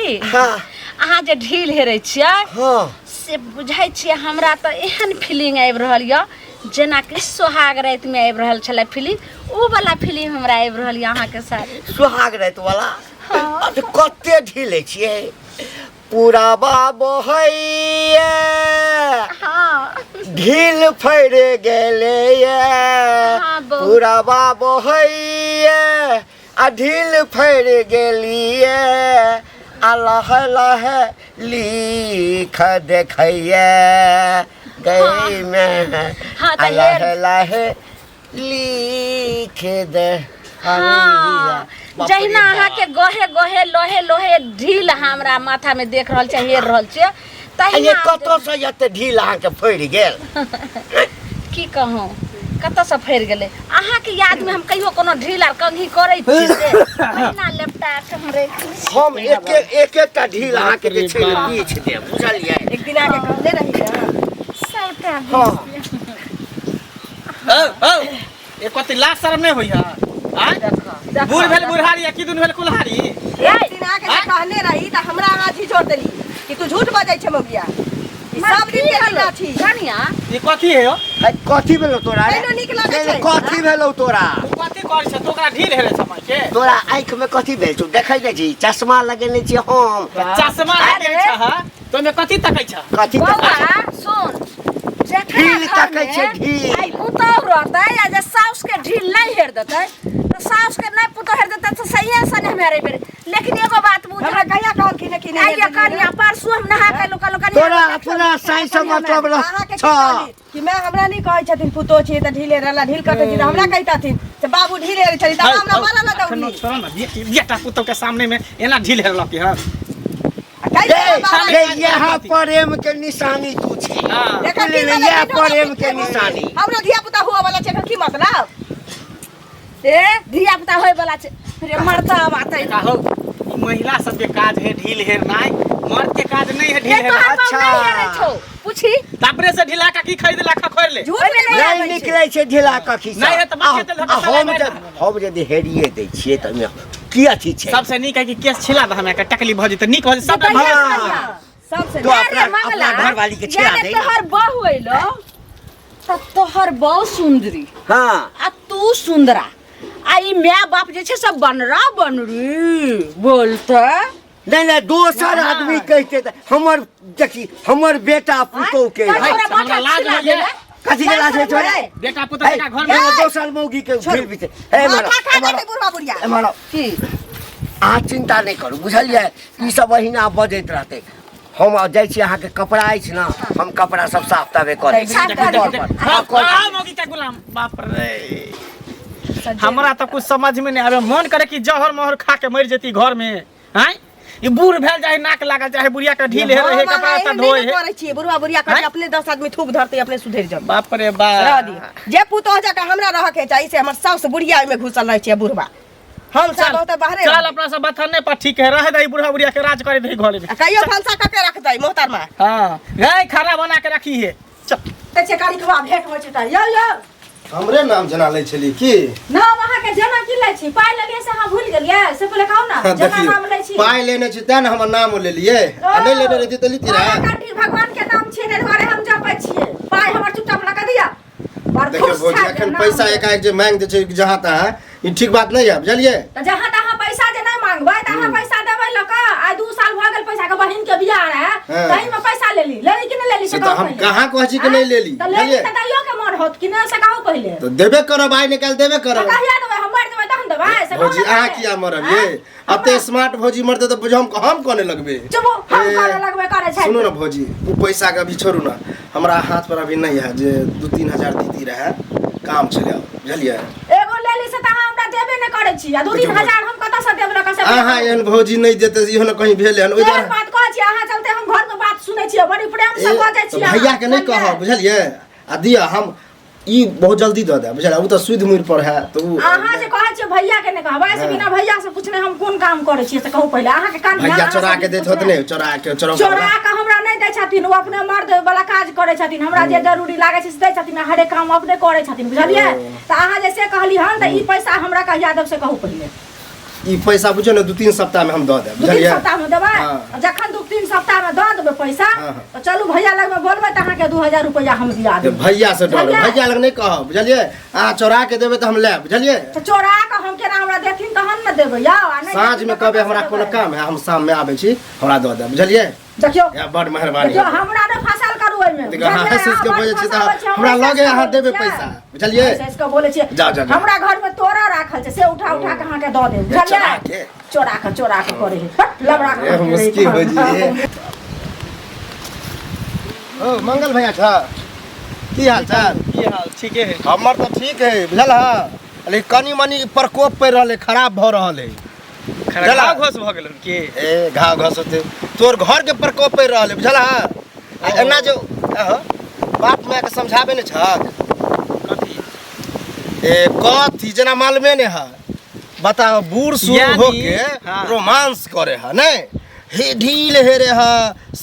छी हाँ अहाँ जे ढील हेरै छियै हाँ से बुझाइ छियै हमरा तऽ एहन फीलिंग आबि रहल यऽ जेना कि सोहाग राति में आबि रहल छलै फीलिंग ओ वाला फीलिंग हमरा आबि रहल यऽ अहाँके साथ सुहाग राति वाला हाँ कते ढीले छियै पूरा बहैया हाँ ढील फैर गेले हाँ, बहुत। पूरा बहैया आ ढील फैर गेलिए अल्लाह लहे लिख देखैया गई में हाँ, तो अल्लाह ये- लहे लिख दे हाँ जहिना अहाँके गहे गहे लोहे लोहे ढील हमरा माथा में देख रहल छै हेर रहल छै ये तहिना कतौ से एते ढील अहाँके फैर गेल की कहूँ कतऽ से फैर गेलै अहाँके याद में हम कहियो कोनो ढील आर कंघी करै छी से तहिना लेपटा के हमरे हम एक ढील अहाँके जे छै बीछ देब बुझलियै एक दिन आके कहले रही सबटा हाँ ओ ए कति लाज शरम नै होइहा आ बूढ़ भेल बुढ़ारी की दुन भेल कुल्हारी एक दिन आके जे कहले रही त हमरा अहाँ झिझोड़ देली कि तू झूठ बजै छै मौगिया ई सब दिन के ना छी कनिया ई कथी है यो कथी भेलौ तोरा रे केना नीक लागै छै? कथी भेलौ तोरा तू कथी करै छ तोकरा ढील हेरे समय के तोरा आँखि में कथी भेल छौ देखै नै छी चश्मा लगेने छी हम चश्मा लगे छ ह तो में कथी तकै छ कथी बौआ सुन ढील तकै छै ढील आई पुतौ रहतै आ जे साउस के ढील नहीं हेर देतै तो साउस के नहीं पुतौ हेर देतै तो सही सने मेरे बेरे लेकिन एगो बात बुझ हमरा कहिया कहल कि आई नहीं ये कनिया परसू हम नहा के लोक तोरा अपना साई से मतलब अहाँके छ कि मैं हमरा नहीं कहै छथिन पुतो छी त ढीले रहला ढील कते छी हमरा कहताथिन से बाबू ढीले रे छली त हमरा मारा ना दौनी छोड़ ना बेटा पुतो के सामने में एना ढील हेरल की ह यहाँ प्रेम के निशानी तू छे यह प्रेम के निशानी हमरा धिया पुता हुआ वाला छै की मतलब ए धिया पुता होय वाला छै रे मरता बात है का हो ई महिला सब के काज है ढील हेरनाइ मर्द के काज नहीं है ढील ये तो हेरनाइ हम अच्छा। नहीं हेरै छौ पूछी तापरे से ढीला का की खरीद ला खखोर ले झूठ ओहिमे नहीं नहीं नहीं निकले छे ढीला कखी नहीं है तो बाकी तो हम यदि हेरिए दै छियै त की अथी छै सबसे नीक है कि केस छिला द हमरा के टकली भजी त नीक हो सब सबसे तो अपना घरवाली के छिया दे तोहर बहू अइलो त तोहर बहू सुंदरी हाँ आ तू सुंदरा आई माय बाप जे छै सब बनरा बनरी बोलते नहीं नहीं दोसर आदमी कहते त हमर देखी हमर बेटा पुतौ के हमरा लाज लगे कथी के लाज छै रे बेटा पुतो का घर में दोसर मौगी के फिर भी ए मारो बुढ़वा बुढ़िया ए मारो की अहाँ चिंता नहीं करू बुझलियै ई सब अहिना बजैत रहतै हम जाइ छी अहाँके कपड़ा अछि ना हम कपड़ा सब साफ ताबे कर हां मौगी का गुलाम बाप रे हमरा तो कुछ समझ में नहीं आवे मन करे कि जहर महर खा के मर जेती घर में हैं ये बूढ़ भेल जाए नाक लागल चाहे बुढ़िया के ढील हेरे है कपड़ा त धोए है करे छी बुढ़वा बुढ़िया करे अपने 10 आदमी थूक धरते अपने सुधर जाब बाप रे रह बाप दी जे पुतो जाके हमरा रह के चाहिए से हमर साउस बुढ़िया में घुसल रह छी बुढ़वा हम सब बहुत बाहरे चल अपना सब बथने पर ठीक है रह दई बुढ़ा बुढ़िया के राज करे दई घर में कहियो फलसा कके रख दई मोहतरमा हां गए खाना बना के रखी है चल ते काली खवा भेट होय छै त यो यो हमरे नाम जना लै छली की नाम अहाँ के जना की लै छी पाइ लेलियै से अहाँ भूल गेलियै से पहिले कहू ना जना नाम लै छी पाई लेने छी तें हमर नाम लेलिए आ नहीं लेने रही त लिती रहा काटी भगवान के नाम छियै ने दुआरे हम जपै छियै पाइ हमर चुपचाप लगा दिया देखियो भौजी एखन पैसा एकाएक जे मांग दे छै जहाँ तहाँ ई ठीक बात नहीं है बुझलिए त जहाँ तहाँ पैसा जे नहीं मांगबै त अहाँ पैसा देबै ल का आइ 2 साल भ गेल पैसा के बहिन के बियाह रहे तही में पैसा लेली कि नहीं लेली से तो हम कहाँ कहै छी कि नहीं लेली त लेली त दैयो के मन होत कि नहीं से कहू पहिले तो देबे करब आइ निकाल देबे करब कहिया देबै हम मर देबै तहन देबै से भौजी अहाँ किया मरब ये अब तो स्मार्ट भौजी मरते तो बुझ हम कोने लगबे चुप हम करे लगबे करे छै सुनो ना भौजी वो पैसा का अभी छोड़ू ना हमरा हाथ पर अभी नहीं है जे 2-3 हजार दीदी रहे काम चले बुझलिए एगो लेली से त अहाँ हमरा देबे नै करै छी आ 2-3 हजार हम कतऽ से देब न कसे अहाँ एहन भौजी नहीं देते इहो न कहीं भेल हन ओइ एक बात कहै छी अहाँ चलते हम घर में बात सुनै छियै बड़ी प्रेम से बजै छी भैया के नहीं कह बुझलिए आ दिया हम ई बहुत जल्दी दे दे बुझला उ तो सुध मुर पर है तो अहाँ जे कहै छियै भैया के नै कहबै से बिना भैया से पूछने हम कोन काम करै छियै से कहू पहिले अहाँ के कान भैया चोरा के देत होत नहीं चोरा के हमरा नहीं दै छथिन ओ अपने मर्द वाला काज करै छथिन हमरा जे जरूरी लागै छै से दै छथिन हरेक काम अपने करै छथिन बुझलिए त अहाँ जे से कहली हन त ई पैसा हमरा कहिया देब से कहू पहिले ई पैसा बुझियो ने 2-3 सप्ताह में हम दऽ देब 2-3 बुझलियै सप्ताह में देबै हाँ। जखन 2-3 सप्ताह में दऽ देबै पैसा हाँ, हाँ। तो चलू भैया लग में बोलबै त अहाँ के 2000 रुपया हम दिया ते देब भैया से डर भैया। भैया लग नहीं कहब बुझलियै अहाँ चोरा के देबै तऽ हम लेब बुझलियै तो चोरा के हम केना हमरा देथिन तहन न देबै यौ आ नहीं साँझ देथिन में त कहबै कतऽ हमरा से कोनो देबै? काम है हम शाम में आबै छी हमरा दऽ देब बुझलियै देखियो या बड़ मेहरबानी देखियो हमरा ने फसल करू ओइ में देखियौ अहाँ हँस के बोलै छी तऽ हमरा लगे अहाँ देबै पैसा बुझलियै इसको बोले छियै जाओ, जाओ, जाओ। हमरा घर में तोरा राखल छै से उठा उठा के अहाँ के दऽ देब बुझलियै चोरा के करे है हट, लबड़ा के ए, मुश्किल हो जी ओ मंगल भैया छ की हाल चाल की हाल ठीके है हमर तऽ ठीक है बुझल है लेकिन कनी मनी प्रकोप पड़ि रहल है खराब भऽ रहल है खराब घोष भऽ गेल के ए घाव घस होते तोर घर के प्रकोप पड़ि रहल है बुझल है आ एना जो बाप माय के समझाबे ने छक कथी ए कथी जेना मालूमे ने है बताओ बूढ़ सूढ़ यानी, होके हाँ। रोमांस करे है नहीं हे ढील हेरे है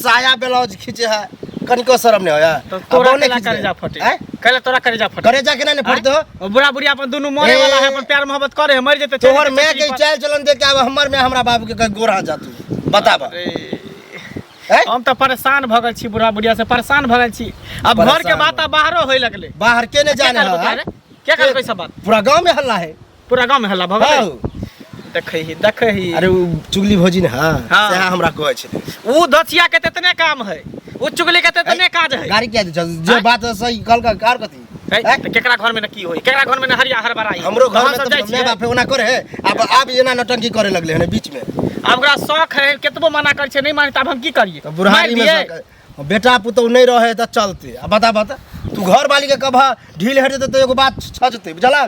साया ब्लाउज खींचे है कनिको शर्म नहीं होया तो तोरा केला करेजा फटे कहले तोरा करेजा फटे करे जा के ना फट दो बुढ़ा बुढ़िया अपन दुनू मरे वाला है अपन प्यार मोहब्बत करे है मर जेते तोहर मैं के चाल चलन देख के अब हमर में हमरा बाबू के गोरा जातू बताबा हम तो परेशान भ गेल छी बुढ़ा बुढ़िया से परेशान भ गेल छी अब घर के बात बाहरो होय लगले बाहर के ने जाने है क्या कर कैसा बात पूरा गांव में हल्ला है पूरा गांव में हल्ला भ गेल देखै ही अरे उ चुगली भौजी ने हां हाँ। से हमरा कहै छै उ दथिया के ततने काम है उ चुगली के ततने काज है गाड़ी क्या दे जे बात सही कल का कार कथी तो केकरा घर में न की होई केकरा घर में न हरिया हर बराई हमरो घर में सब तो जाइ मैं छियै। बाप ओना करे है अब एना नौटंकी करे लगले है बीच में अब ओकरा शौक है केतबो मना कर छै नहीं माने तब हम की करिए तो बुढ़ारी में बेटा पुतौ नहीं रहे त चलते अब बता तू घर वाली के कभा ढील हेर देते तो एगो बात छजते बुझला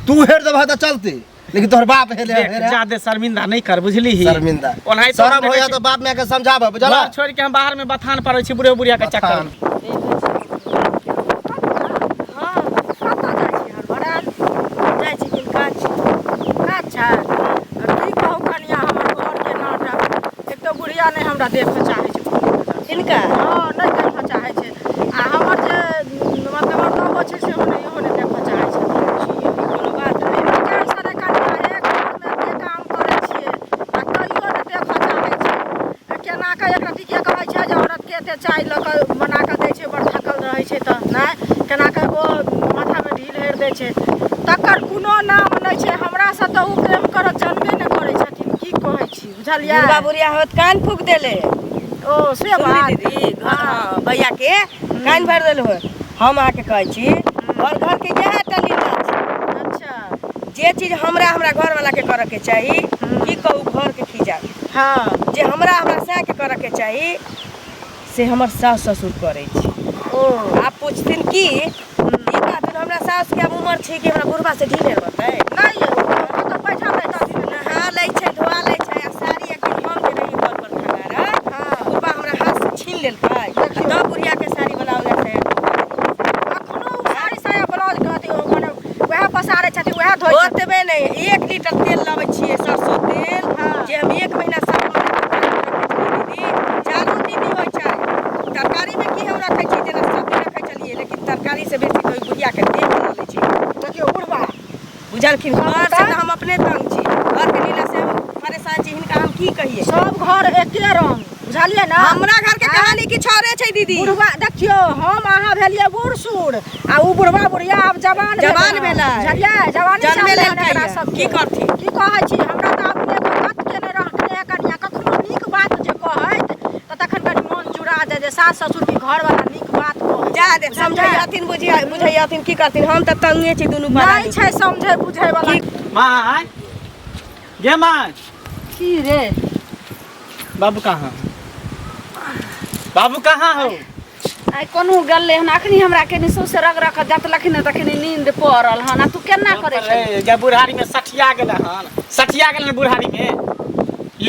तू हेर देबा त चलते लेकिन तोहर बाप हेले ज्यादा शर्मिंदा नहीं कर बुझली ही शर्मिंदा ओनाही शर्म होया तो बाप मैं के समझाबा बुझला घर छोड़ के हम बाहर में बथान पड़े छी बुढ़े बुढ़िया के चक्कर में हां कतऽ जाइ छी हरबड़ा जाइ छी किनका छी अच्छा की कहू कनिया हमर घर के नाटक एक तो बुढ़िया ने हमरा देख के चाहे छै इनका हां नहीं देख के चाहे छै आ हमर जे मतलब नबो छै से हमने इहो ने देख के चाहे छै कोनो बात नहीं चाहे सारे कनिया एक घर में के काम करे छियै आ कहियो ने देख के चाहे छै केना के एक रति के कहै छै जे औरत के एते चाय ल के बना के दै छै बड़ थकल रहै छै त नहीं केना के ओ माथा में ढील हेर दै छै तकर कोनो नाम नहीं छै हमरा से त उ प्रेम करत जानबे ने करै छथिन की कहै छी बुझलियै बुढ़ा बुढ़िया होत कान फूक देले ओ से बात दीदी हाँ भैया के कान भर देले हो हम आके कहै छी घर घर के यह टलीला छै अच्छा जे चीज हमरा घर वाला के करे के चाही की कहू घर के खिजा हां जे हमरा सास के करे के चाही से हमर सास ससुर करे छै ओ आप पूछथिन की ई कहथिन हमरा सास के अब उम्र छै कि हमरा बुढ़बा से ढीले रहतै नहीं तो बैठा बैठा नहा लै छै धोआ लै छै आ साड़ी एक दिन हम के रही घर पर खंगारत बुढ़बा हमरा हाथ से छीन लेलकै तब बुढ़िया के साड़ी ब्लाउज छै अखनो साड़ी साया ब्लाउज कहती ओ माने वएह पसारे छथि वएह धोइ छथि ओतबे नहीं 1 लीटर तेल लाबै छियै सरसों तेल जे हम 1 महीना दीदी चालू दीदी होइ छै तरकारी में की हम रखै छी जेना सब्जी रखै छलिए लेकिन तरकारी से बेसी कोई बुढ़िया के तेल बना लै छी देखियो बुढ़बा बुझलखिन घर से तो हम अपने तंग छी घर के लीला से हम परेशान छी हिनका हम की कहिए सब घर एके रंग बुझलिए ना हमरा घर के कहानी किछ औरे छै दीदी बुढ़बा देखियो हम अहाँ भेलिए बूढ़ सूढ़ आ उ बुढ़बा बुढ़िया अब जवान भेलै बुझलिए जवानी जन्मे चललै लेलकै एकरा यऽ। सब की करथिन की कहै छी हमरा त अपने को बात केने रहने कनिया कखनो नीक बात जे कहैत त तखन कनि मन जुड़ा जाय जे सास ससुर की घर वाला नीक बात कहै जा दे समझैथिन बुझैथिन की करथिन हम त तंगे छी दुनू नहीं छै समझे बुझे वाला माय गे माय की रे बाबू कहाँ बाबू कहाँ हो आई कोनो गल्ले हन अखनी हमरा के निसो से रग रख जतलखिन तखनी नींद पड़ल हन आ तू केना करे छै गे बुढ़ारी में सठिया गेल हन सठिया गेल बुढ़ारी में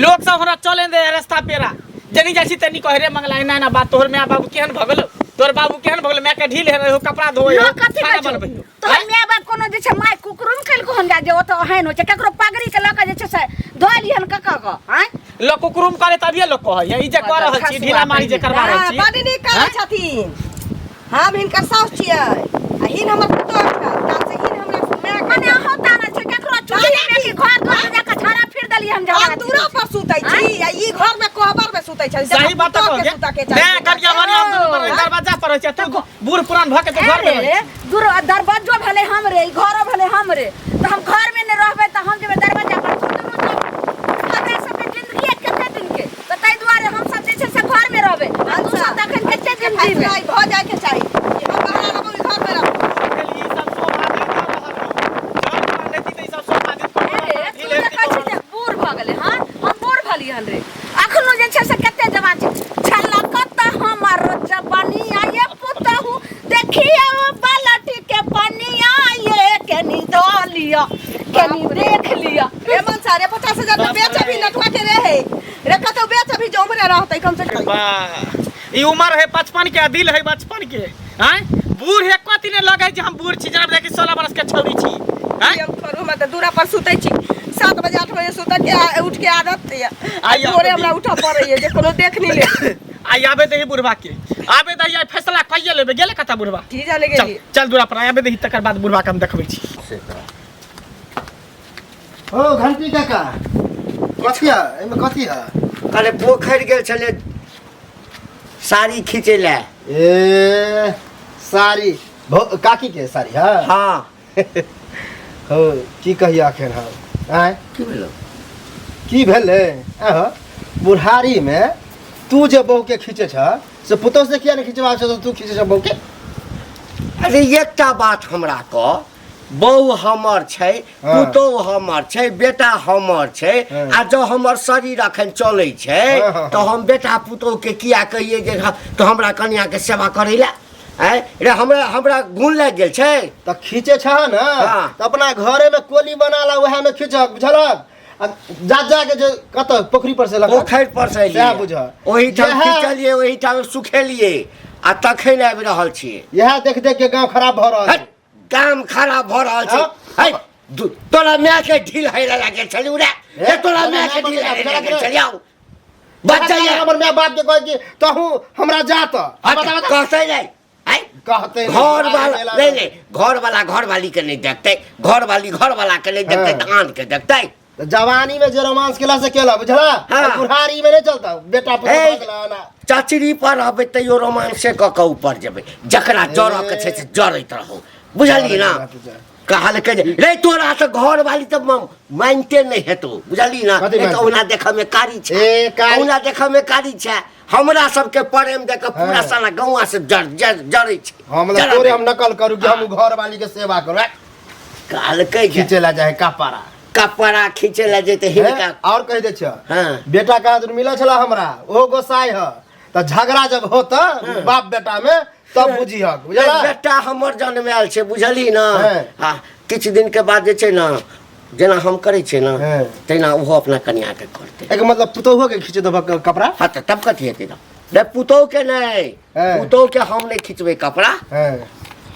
लोग सब हमरा चले दे रास्ता पेरा जनी जासी तनी कह रे मंगला एना ना बात तोहर माय बाबू केहन भगलो तोर बाबू केहन भगलो मैं के ढील हे कपड़ा धोए लोग कथि कहै छै तोहर माय बाप कोनो जे छै माय कुकुरुम कल को हम जा जे ओतो हैन हो छै केकरो पगड़ी के लक जे छै से धोली हन कका क हैं लोग कुकुरुम करे तभिए लोग कहै ई जे कर रहल छी ढीला मारी जे करबा रहल छी बड़ नीक करै छथिन हम हिनकर साउस छियै आ हिन हमर पुतोह छै काल से हिन हमरा मने होता ना छै केकरो चुगली में कि घर घर हम हम झगड़ा दूरा पर सुतै छी आ ई घर में कोहबर में सुतै छै सही बात कहो के गे सुता के दे करिया मानी हम दुनू पर दरवाजा पर छै तू बूढ़ पुरान भ के तो घर में अरे दूर दरवाजो भले हमरे घरो भले हमरे तो हम घर में न रहबे तो हम जेबे दरवाजा पर दुनू हमरा सब के जिंदगी कते दिन के तो तै दुआरे हम सब जे छै से घर में रहबे हम तू सब तखन कते दिन जीबे भाई भ जाय के चाही हम बाहर रहबो घर में रहबो ई सब सो बात नहीं सब सो बात अरे तू जे कहै छी जे बूढ़ भ गेले हां हम बूढ़ भलियन रे अखनो जे छै से कते जवान छै छलकत हमर जवानी आये पुतहु देखिए बालटी के पनिया ये केनी धोलिया केनी देख लिया ए मन सारे 50,000 में बेच भी नटवा के रहे रे कतो बेच भी जो उम्र रहतै कम से कम वाह ई उम्र है 55 के दिल है बचपन के हैं बूढ़ है कति ने लगे जे हम बूढ़ छी जब देखि 16 वर्ष के छौरी छी हैं हम करू मत दूरा पर सुतै छी 7 बजे 8 बजे सुतै के उठ के आदत है आई भोरे हमरा उठा पड़ै है जे कोनो देख नहीं ले आई आबे दही बुढ़वा के आबे दही आई फैसला कइए लेबे गेले कता बुढ़वा की जाने चल गेली चल दूरा पर आबे दही तकर बाद बुढ़वा के हम देखबै छी ओ घंटी काका कथी है एमे कथी है अरे पोखरि गेल छलै साड़ी खींचे ले ए साड़ी काकी के साड़ी है हाँ हो की कहिया अखन हम आय की भेलो की भेलै आहो बुढ़ारी में तू जे बहू के खींचे छ से पुतौ से किया नहीं खींचबा छ तू खींचे छ बहू के अरे एकटा बात हमरा कह बहू हमर छै हाँ। पुतहु हमर छै बेटा हमर छै हाँ। आ जँ हमर शरीर अखन चलै छै हाँ, हाँ, तो हम बेटा पुतहु के किया कहिए जे तो हमरा कन्या के सेवा करै ला रे हमरा गुण लागि गेल छै त खींचे छ ना हाँ। त अपना घरे में कोली बना ला वह में खींचक बुझलक आ जा के जे कत पोखरी पर से लगा पोखरि पर से सएह बुझ ओही ठाम यह- खींचलिए ओही ठाम सुखेलिए आ तखन आबि रहल छियै यह देख देख के गांव खराब भ रहल हट, छै काम खराब भ रहल छै हाँ। हट, तोरा माय के ढील हैला लागल छलिउ रे ए, तोरा माय के ढील हैला लागल छलिउ बच्चा हमर माय बाप के कहे कि तहू हमरा जात कहते नहीं कहते घर वाला नहीं नहीं घर वाली के नहीं देखते घर वाला के नहीं देखते हाँ। तो आन के देखते तो जवानी में जो रोमांस केला से केला बुझला हाँ। और बुढ़ारी में नहीं चलता बेटा पुतहु ए, भगला ना चचरी पर रहबै तैयो रोमांसे क के ऊपर जेबै जकरा जरऽ के छै से जरैत रहू बुझलियै ना कहल के रे तोरा तो घर वाली तो मानते नहीं हेतौ बुझलियै ना कथी मानतै? औना देखऽ में कारी छै ए, कारी- औना देखऽ में कारी छै हमरा सबके प्रेम देख के पूरा हाँ। साला गौवा से जरै छै हम जरऽ तोरे दे। हम नकल करू कि हम घर वाली के सेवा करू कहल के खींचे ला जाए कपड़ा कपड़ा खींचे ला जेते हिनका और कह दे छ हाँ। बेटा का दूर मिला छला हमरा ओहो गोसाई ह त झगड़ा जब होता बाप बेटा में तब बुझी हक बुझला बेटा हमर जन्मायल छै बुझली ना हाँ। हाँ किछ दिन के बाद जे छै ना जेना हम करै छै ना हाँ। तेना ओहो अपना कन्या के करतै एक मतलब पुतौहो के खींचे देबा कपड़ा हाँ तो तब कथी हेतै ना रे पुतोह के नहीं हाँ। पुतोह के हम नहीं खींचबै कपड़ा हां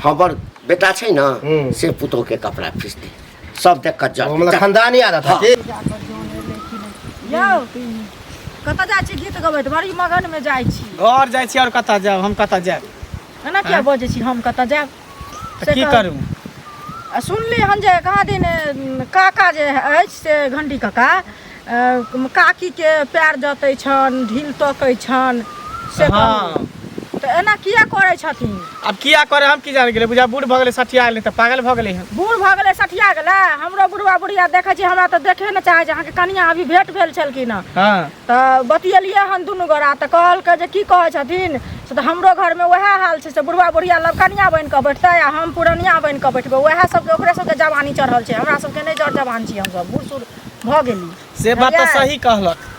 हमर बेटा छै ना हम्म। से पुतोह के कपड़ा खींचतै सब देख कर जा वो मतलब खानदानी आदत है हाँ। कि यौ कतऽ जाइ छी गीत गबैत बड़ी मगन में जाइ छी घर जाइ छी और कता जाब हम कता जाब एना किया बजै छी हम कतऽ जायब त की करू आ सुनली हन जे कहाँ दिन काका जे अछि से घंटी काका काकी के पैर जतै छन ढील तकै छन से हाँ तऽ एना किया करै छथिन अब किया करे हम की जान गेले बुझा बूढ़ भ गेले 60 आइल त पागल भ गेले हम बूढ़ भऽ गेलै सठिया गेलै हमरो बुढ़वा बुढ़िया देखै छी हमरा तऽ देखे न चाहै छै अहाँके कनिया अभी भेंट भेल छलखिन हँ हां तऽ बतियलियै हन दुनू गोरा तऽ कहलकै जे की कहै छथिन से तऽ हमरो घरमे वएह हाल छै से बुढ़वा बुढ़िया लग कनिया बनि कऽ बैठतै आ हम पुरनिया बनि कऽ बैठबै वएह सबके ओकरे सबके जवानी चढ़ल छै हमरा सबके नहि जड़ जवान छी हमसब बूढ़ सूढ़ भऽ गेली से बात तो सही कहलक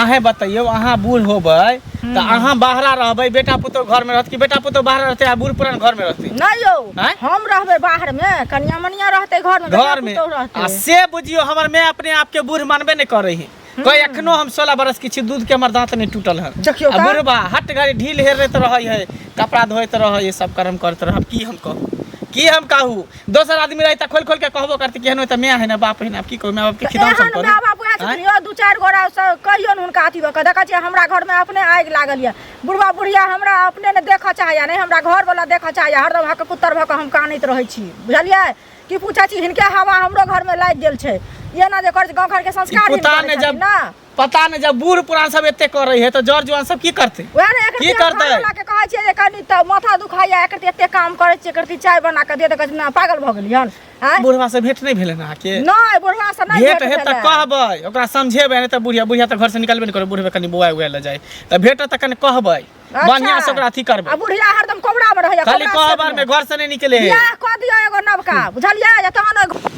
अहे बताइयो अहाँ बूढ़ होबै त अहाँ बाहरा रहबै बेटा पुतोह घर में रहत कि बेटा पुतोह बाहर रहतै आ बूढ़ पुरान घर में रहतै नहीं यौ आँय? हम रहबै बाहर में कनिया मनिया रहतै घर में घर में आ से बुझियो हमर मैं अपने आप के बूढ़ मानबे नहीं करे है कोई एखनो हम 16 बरस की छी दूध के हमर दांत नहीं टूटल है देखियो आ का? बुढ़बा हट गाड़ी ढील हेरैत रहै है कपड़ा धोइत रहै है सब कर्म करत रहब की हम कहू की हम कहू दोसर आदमी रही त खोल खोल के कहबो करते कि हेनो त मैं है ना बाप है ना अब की कहू मैं बाप के खिदान सब एहन करू माय बाप उएह छथिन यौ दू चारि गोरा सब कहियो हुनका अथी भऽ कऽ देखै छियै हमरा घर में अपने आगि लागल यऽ बुढ़वा बुढ़िया हमरा अपने ने देखऽ चाहैया नहि हमरा घर वाला देखऽ चाहैया हरदम हक पुत्तर भऽ कऽ हम कानैत रहै छी बुझलियै की पूछै छी हिनके हवा हमरो घर में लागि गेल छै ये ना जे कर गांव घर के संस्कार ही पता नहीं नहीं जब ना पता नहीं जब बूढ़ पुरान सब एते कर रही है तो जर जवान सब की करते वह ने एक की करतै? खाना के कहै छियै जे कनी त माथा दुखाइया एकरती एते काम करै छियै एकरती चाय बना के दे दे कहै ना पागल भ गेली हन हैं बुढ़वा से भेंट नहीं भेले ना के नहीं बुढ़वा से नहीं भेंट है त कहबै ओकरा समझेबै नहीं त बुढ़िया बुढ़िया त घर से निकलबे नहीं करे बुढ़वे कनी बुआ उआ ले जाए त भेंट त कनी कहबै बढ़िया से ओकरा अथी करबै आ बुढ़िया हरदम कोबरा में रहैया खाली कहबार में घर से नहीं निकले है या क दियो एगो नवका बुझलियै जे तहन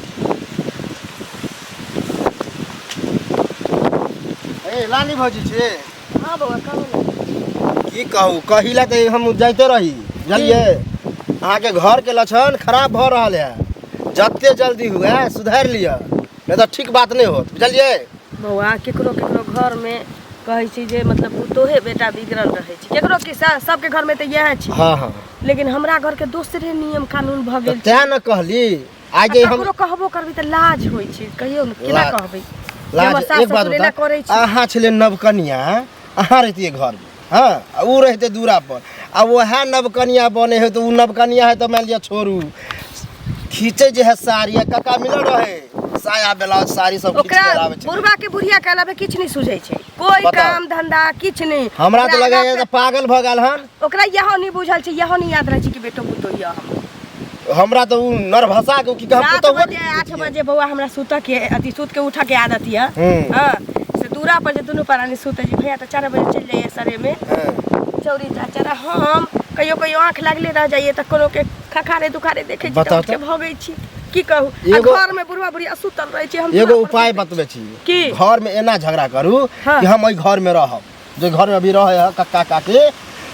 ए लानी भौजी छे हां बौआ कहू की कहू कहिला त हम जाइते रही बुझलिए अहाँ के घर के लक्षण खराब भ रहल है जत्ते जल्दी हुए सुधार लिया नहीं तो ठीक बात नहीं होत बुझलिए बौआ केकरो केकरो घर में कहै छी जे मतलब पुतोहे बेटा बिगड़ल रहै छै केकरो के सबके घर में तो यह छै हाँ हाँ लेकिन हमरा घर के दोसरे नियम कानून भ गेल तैं न कहली आगे हम ककरो कहबो करबै त लाज होइ छै कहियो न केना लाज- कहबै लाज एक बात बता अहाँ छले नवकनिया अहाँ रहतिए घर में हाँ उ रहते दूरा पर आ वह नवकनिया बने है तो उ नवकनिया है तो मान लिया छोड़ू खींचे जे है साड़ी कका मिलल रहे साया ब्लाउज साड़ी सब खींच ओकरा के लावे छै बुढ़वा के बुढ़िया के अलावे किछ नहीं सुझै छै कोई बताउ। काम धंधा किछ नहीं हमरा तो ओकरा लगे आगाँ है पागल भ गेल हन ओकरा यहो नहीं बुझल छै यहो नहीं याद रहै छै कि बेटो पुतो यह हमरा तो उ नरभसा के की कहब 7 तो बजे 8 बजे बौआ हमरा सुत के अति सुत के उठा के आदत है हां से दूरा पर जे दुनू प्राणी सुते जी भैया तो 4 बजे चल जाइए सरे में चौरी चाचा हम कहियो कहियो आंख लागले रह जाइए त कोनो के खखारे दुखारे देखे छी बताउ के भगै छी की कहू एगो- घर में बुढ़वा बुढ़िया सुतल रहे छी हम एगो दूरा पर उपाय सुतै बतबे छी की? घर में एना झगड़ा करू हाँ। कि हम ओइ घर में रहब जो घर में अभी रहे है कक्का काकी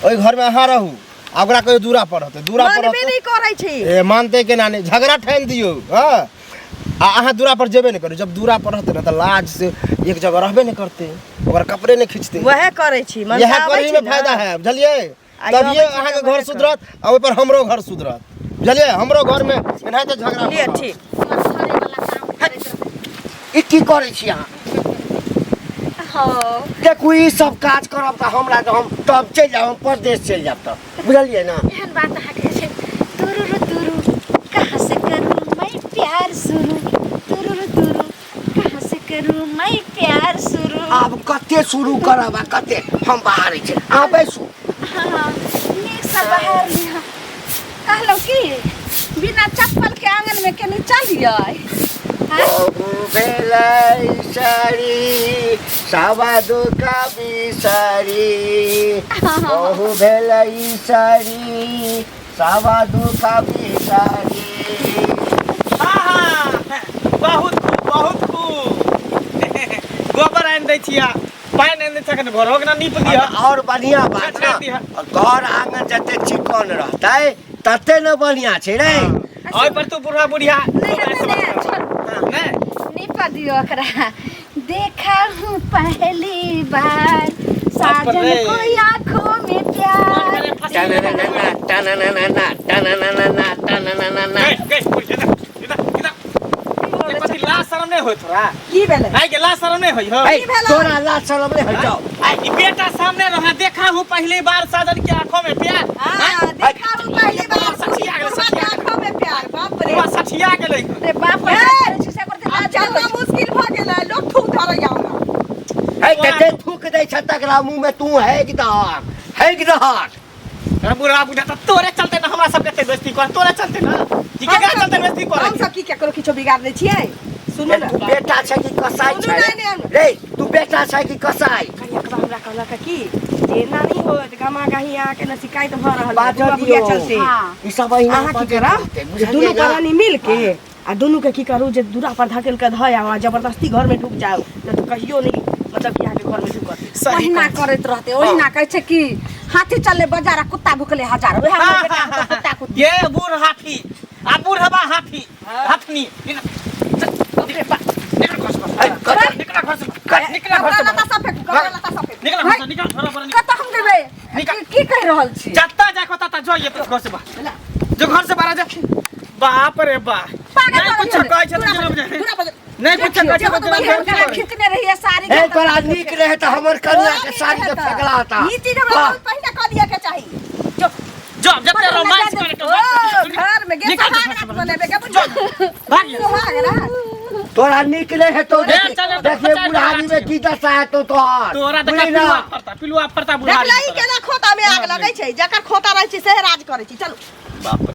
ओइ घर में अहाँ रहू आ ओकरा कहियो दूरा पर रहते दूरा पर मानबे रहते नहीं करै छी ए मानते के ना नहीं झगड़ा ठान दियो हाँ आ अहाँ दूरा पर जेबे नहीं करू जब दूरा पर रहते ना तो लाज से एक जगह रहबे नहीं करते ओकरा कपड़े नहीं खींचते वह करै छी मन यह करी में फायदा है बुझलिए तब ये अहाँ के घर सुधरत आ ओइ पर हमरो घर सुधरत बुझलिए हमरो घर में एनाहिते झगड़ा लिए होत। ठीक ई की करै छी अहाँ हाँ देखू ई सब काज करब त हमरा त हम तब चलि जाब हम परदेश चलि जाब त बुझलिए ना एहन बात अहाँके छै तुरु तुरु कहाँ से करूँ मैं प्यार शुरू तुरु तुरु कहाँ से करूँ मैं प्यार शुरू आब कते शुरू करब आ कते हम बाहर छै अहाँ बैसू हाँ नीक से बाहर लिहा कहलहुँ की बिना चप्पल के आंगन में केनी चलिए बहु भेलै सारी सावा दुका बिसारी बहु भेलै सारी सावा दुका बिसारी हाँ, बहुत खूब गोबर आनि दै छिया पानि आनि दै छिया कनि घरो के ना नीप दिया और बढ़िया बात ना घर आंगन जते चिकन रहतै तते न बढ़िया छै रे ओइ पर तू बुढ़ा बुढ़िया नहीं निपा दियो ओकरा देखा हूँ पहली बार साजन को आँखों में प्यार टनननना टनननना टनननना टनननना लाज शरम नहीं होय तोरा की भेलै आई के लाज शरम नहीं होय हो ए तोरा लाज शरम नहीं हटो आई बेटा सामने रहा देखा हूँ पहली बार साजन की आंखों में प्यार हां देखा हूँ पहली बार सठिया गेलै, बुढ़वा के आँखों में प्यार बाप रे पूरा सठिया गेलै रे बाप रे से करते आज ज्यादा मुश्किल भ गेलै लोग ठूक धरैया हमरा ए तते थूक दै छ तकरा मुंह में तू है कि दहक बुढ़ा बुढ़ा तो तोरे चलते ना हमरा सब के बेइज्जती कर तोरे चलते ना की के चलते बेइज्जती कर हम सब की केकरो किछो बिगाड़ दै छियै सुनो ना तू बेटा छै कि कसाई सुनू छै नहीं, नहीं। रे तू बेटा छै कि कसाई कनिया हमरा कहलक कि जे ना नहीं हो गमा गही आके न शिकायत भ रहल बाजऽ बुढ़वा बुढ़िया दियौ। चलते हाँ ई सब अहिना अहाँ की बजैत करब रहतै, जे दुनू बुझलियै ना? प्राणी मिल के आ दुनू के की करू जे दूरा पर धकेल के धय आ जबरदस्ती घर में ढुक जाओ न तो कहियो नहीं मतलब कि यहाँ के घर में ढुकत ओहिना करैत रहते ओहिना कहै छै कि हाथी चलले बाजार आ कुत्ता भुकले हजार ओहे हमर बेटा के कुत्ता कुत्ती ये बूढ़ हाथी आ बूढ़वा हाथी हथनी निकल घर से निकल घर से लता सब फेंक कपड़ा लता सब फेंक निकल घर से निकल घर पर निकल कत हम देबै की कहि रहल छी जत्ता जाको तत्ता जो ये घर से बाहर जो घर से बाहर जा बाप रे बाप नहीं कुछ कहै छै नहीं कुछ कहै छै खिंचने रहिए साड़ी ए तोरा नीक रहे त हमर कन्या के साड़ी के फेकला था ई चीज हमरा बहुत पहिने क दिए के चाही जो जो जत्ते रोमांस करे तो घर में गे निकल सहाग रात बनेबे के बुझ भाग सुहाग रात तोरा निकले है तो चल, चल, देखिए चल, बुढ़ारी चल, में की दशा है तो तोरा देखा बुझली ना? पिलुआ फरता बुढ़ा देखला ई केना खोता में आग लगै छै जकर खोता रहै छै से राज करै छै चलू बाप रे।